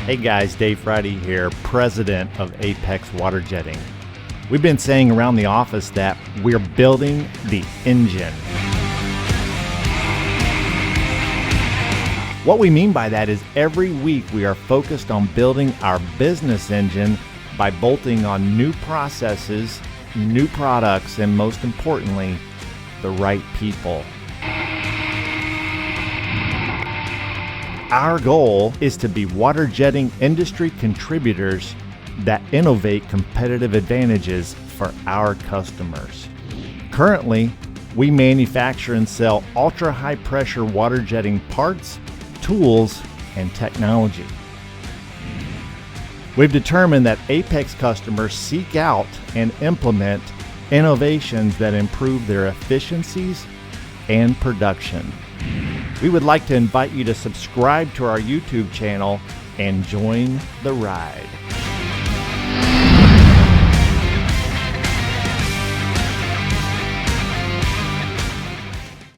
Hey guys, Dave Friday here, president of Apex Waterjetting. We've been saying around the office that we're building the engine. What we mean by that is every week we are focused on building our business engine by bolting on new processes, new products, and most importantly, the right people. Our goal is to be water jetting industry contributors that innovate competitive advantages for our customers. Currently, we manufacture and sell ultra high pressure water jetting parts, tools, and technology. We've determined that Apex customers seek out and implement innovations that improve their efficiencies and production. We would like to invite you to subscribe to our YouTube channel and join the ride.